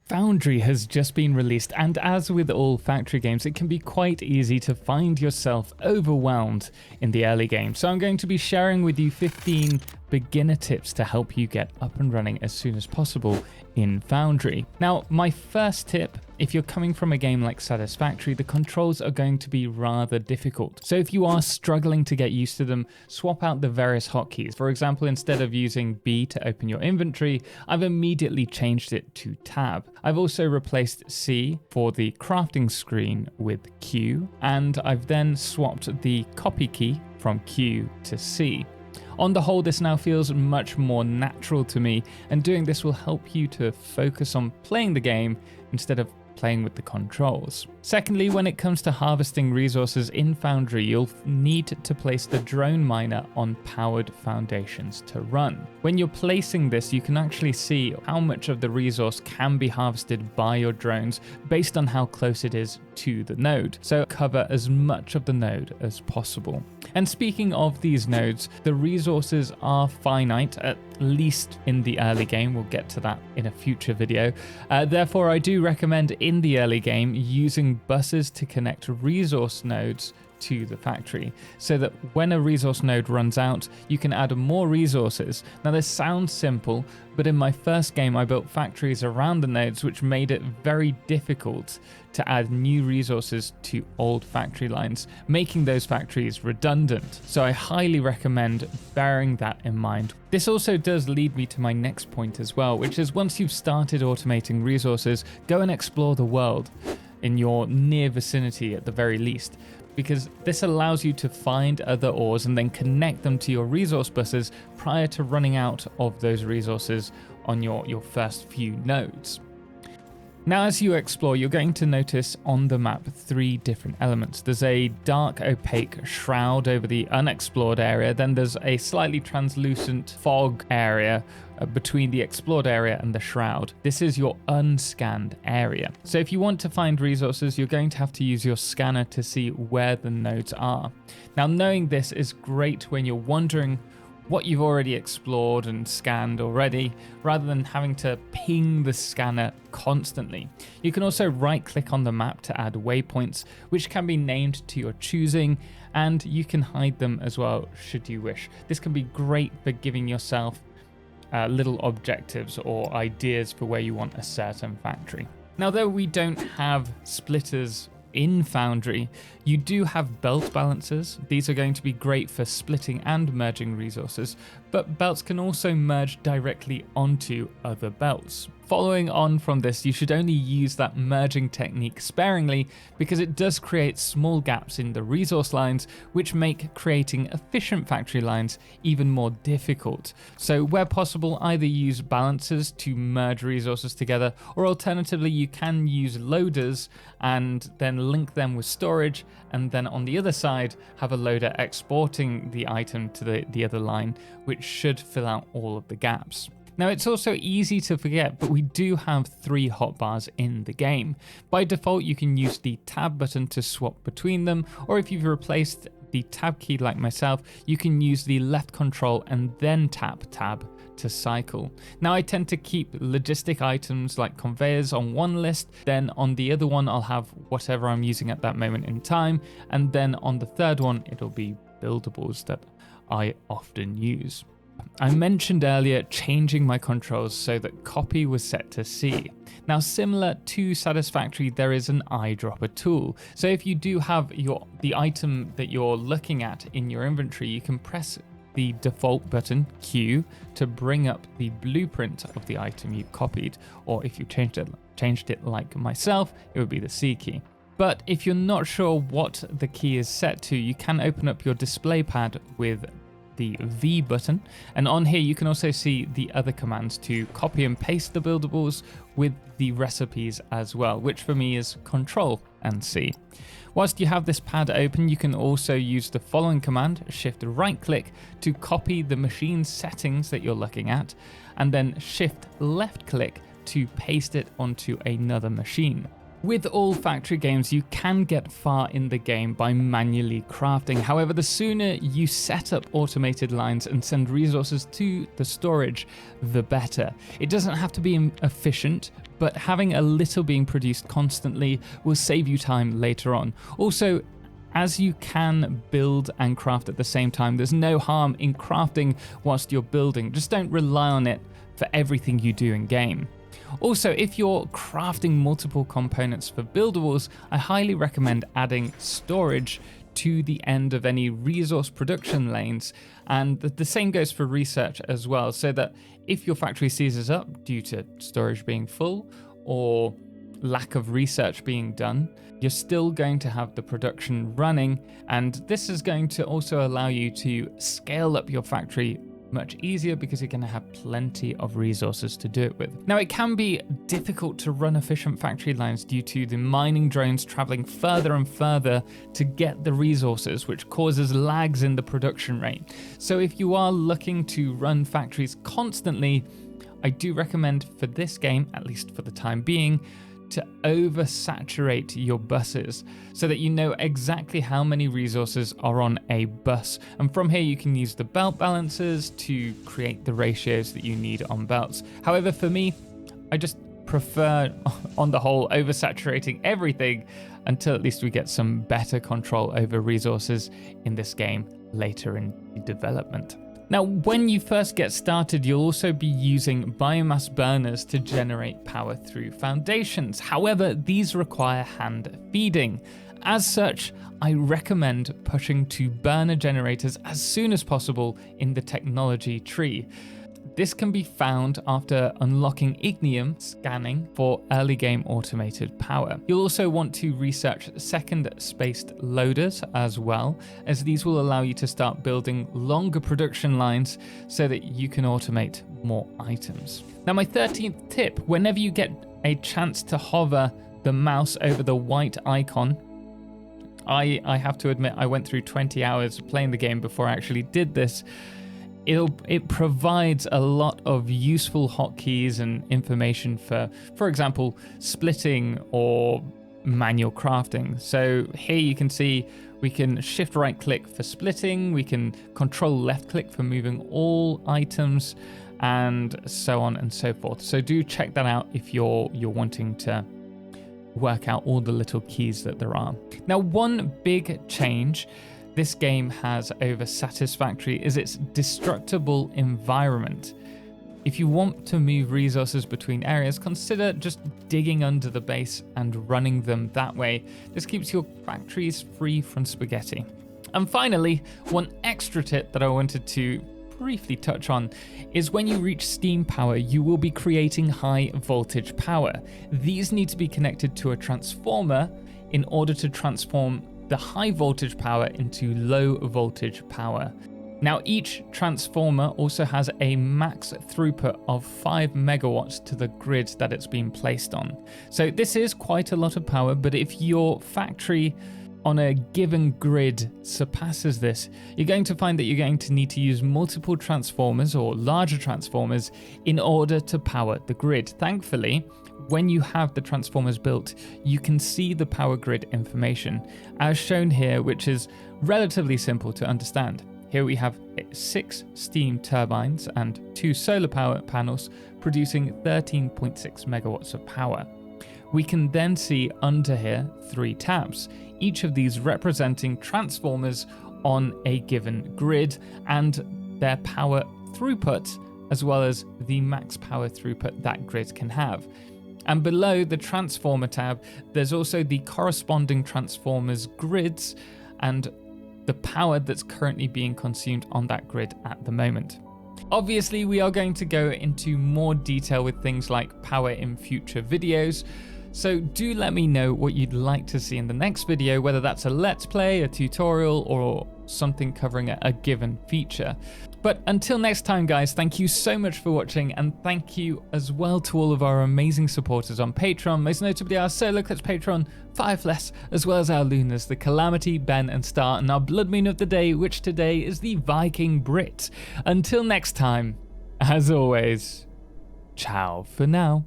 Foundry has just been released, and as with all Factory games, it can be quite easy to find yourself overwhelmed in the early game. So I'm going to be sharing with you 15 beginner tips to help you get up and running as soon as possible in Foundry. Now, my first tip, if you're coming from a game like Satisfactory, the controls are going to be rather difficult. So if you are struggling to get used to them, swap out the various hotkeys. For example, instead of using B to open your inventory, I've immediately changed it to Tab. I've also replaced C for the crafting screen with Q, and I've then swapped the copy key from Q to C. On the whole, this now feels much more natural to me, and doing this will help you to focus on playing the game instead of playing with the controls. Secondly, when it comes to harvesting resources in Foundry, you'll need to place the drone miner on powered foundations to run. When you're placing this, you can actually see how much of the resource can be harvested by your drones based on how close it is to the node. So cover as much of the node as possible. And speaking of these nodes, the resources are finite, at least in the early game. We'll get to that in a future video. Therefore, I do recommend in the early game using buses to connect resource nodes to the factory, so that when a resource node runs out, you can add more resources. Now, this sounds simple, but in my first game, I built factories around the nodes, which made it very difficult to add new resources to old factory lines, making those factories redundant. So I highly recommend bearing that in mind. This also does lead me to my next point as well, which is once you've started automating resources, go and explore the world in your near vicinity at the very least, because this allows you to find other ores and then connect them to your resource buses prior to running out of those resources on your first few nodes. Now, as you explore, you're going to notice on the map 3 different elements. There's a dark opaque shroud over the unexplored area, then there's a slightly translucent fog area between the explored area and the shroud. This is your unscanned area. So if you want to find resources, you're going to have to use your scanner to see where the nodes are. Now, knowing this is great when you're wondering what you've already explored and scanned already, rather than having to ping the scanner constantly. You can also right-click on the map to add waypoints, which can be named to your choosing, and you can hide them as well should you wish. This can be great for giving yourself little objectives or ideas for where you want a certain factory. Now, though we don't have splitters in Foundry, you do have belt balancers. These are going to be great for splitting and merging resources, but belts can also merge directly onto other belts. Following on from this, you should only use that merging technique sparingly, because it does create small gaps in the resource lines, which make creating efficient factory lines even more difficult. So where possible, either use balancers to merge resources together, or alternatively you can use loaders and then link them with storage, and then on the other side have a loader exporting the item to the other line, which should fill out all of the gaps. Now, it's also easy to forget, but we do have 3 hotbars in the game. By default, you can use the tab button to swap between them, or if you've replaced the tab key like myself, you can use the left control and then tap tab to cycle. Now, I tend to keep logistic items like conveyors on one list, then on the other one I'll have whatever I'm using at that moment in time, and then on the third one it'll be buildables that I often use. I mentioned earlier changing my controls so that copy was set to C. Now, similar to Satisfactory, there is an eyedropper tool. So if you do have the item that you're looking at in your inventory, you can press the default button Q to bring up the blueprint of the item you've copied, or if you changed it like myself, it would be the C key. But if you're not sure what the key is set to, you can open up your display pad with the V button, and on here you can also see the other commands to copy and paste the buildables with the recipes as well, which for me is Control and C. Whilst you have this pad open, you can also use the following command, Shift right click, to copy the machine settings that you're looking at, and then Shift left click to paste it onto another machine. With all factory games, you can get far in the game by manually crafting. However, the sooner you set up automated lines and send resources to the storage, the better. It doesn't have to be efficient, but having a little being produced constantly will save you time later on. Also, as you can build and craft at the same time, there's no harm in crafting whilst you're building. Just don't rely on it for everything you do in game. Also, if you're crafting multiple components for buildables, I highly recommend adding storage to the end of any resource production lanes, and the same goes for research as well, so that if your factory seizes up due to storage being full or lack of research being done, you're still going to have the production running, and this is going to also allow you to scale up your factory much easier because you're going to have plenty of resources to do it with. Now, it can be difficult to run efficient factory lines due to the mining drones traveling further and further to get the resources, which causes lags in the production rate. So if you are looking to run factories constantly, I do recommend for this game, at least for the time being, to oversaturate your buses so that you know exactly how many resources are on a bus. And from here, you can use the belt balancers to create the ratios that you need on belts. However, for me, I just prefer, on the whole, oversaturating everything until at least we get some better control over resources in this game later in development. Now, when you first get started, you'll also be using biomass burners to generate power through foundations. However, these require hand feeding. As such, I recommend pushing to burner generators as soon as possible in the technology tree. This can be found after unlocking Ignium scanning for early game automated power. You'll also want to research second spaced loaders as well, as these will allow you to start building longer production lines so that you can automate more items. Now, my 13th tip, whenever you get a chance to hover the mouse over the white icon, I have to admit I went through 20 hours playing the game before I actually did this. It provides a lot of useful hotkeys and information for example, splitting or manual crafting. So here you can see we can shift right click for splitting, we can control left click for moving all items, and so on and so forth. So do check that out if you're wanting to work out all the little keys that there are. Now, one big change this game has over Satisfactory is its destructible environment. If you want to move resources between areas, consider just digging under the base and running them that way. This keeps your factories free from spaghetti. And finally, one extra tip that I wanted to briefly touch on is when you reach steam power, you will be creating high voltage power. These need to be connected to a transformer in order to transform the high voltage power into low voltage power. Now, each transformer also has a max throughput of 5 megawatts to the grid that it's been placed on. So this is quite a lot of power, but if your factory on a given grid surpasses this, you're going to find that you're going to need to use multiple transformers or larger transformers in order to power the grid. Thankfully, when you have the transformers built, you can see the power grid information as shown here, which is relatively simple to understand. Here we have 6 steam turbines and 2 solar power panels producing 13.6 megawatts of power. We can then see under here 3 tabs, each of these representing transformers on a given grid and their power throughput, as well as the max power throughput that grid can have. And below the transformer tab, there's also the corresponding transformers grids and the power that's currently being consumed on that grid at the moment. Obviously, we are going to go into more detail with things like power in future videos, so do let me know what you'd like to see in the next video, whether that's a let's play, a tutorial, or something covering a given feature. But until next time, guys, thank you so much for watching, and thank you as well to all of our amazing supporters on Patreon, most notably our Totalxclipse patron, Firefless, as well as our Lunars, the Calamity, Ben, and Star, and our Blood Moon of the day, which today is the Viking Brit. Until next time, as always, ciao for now.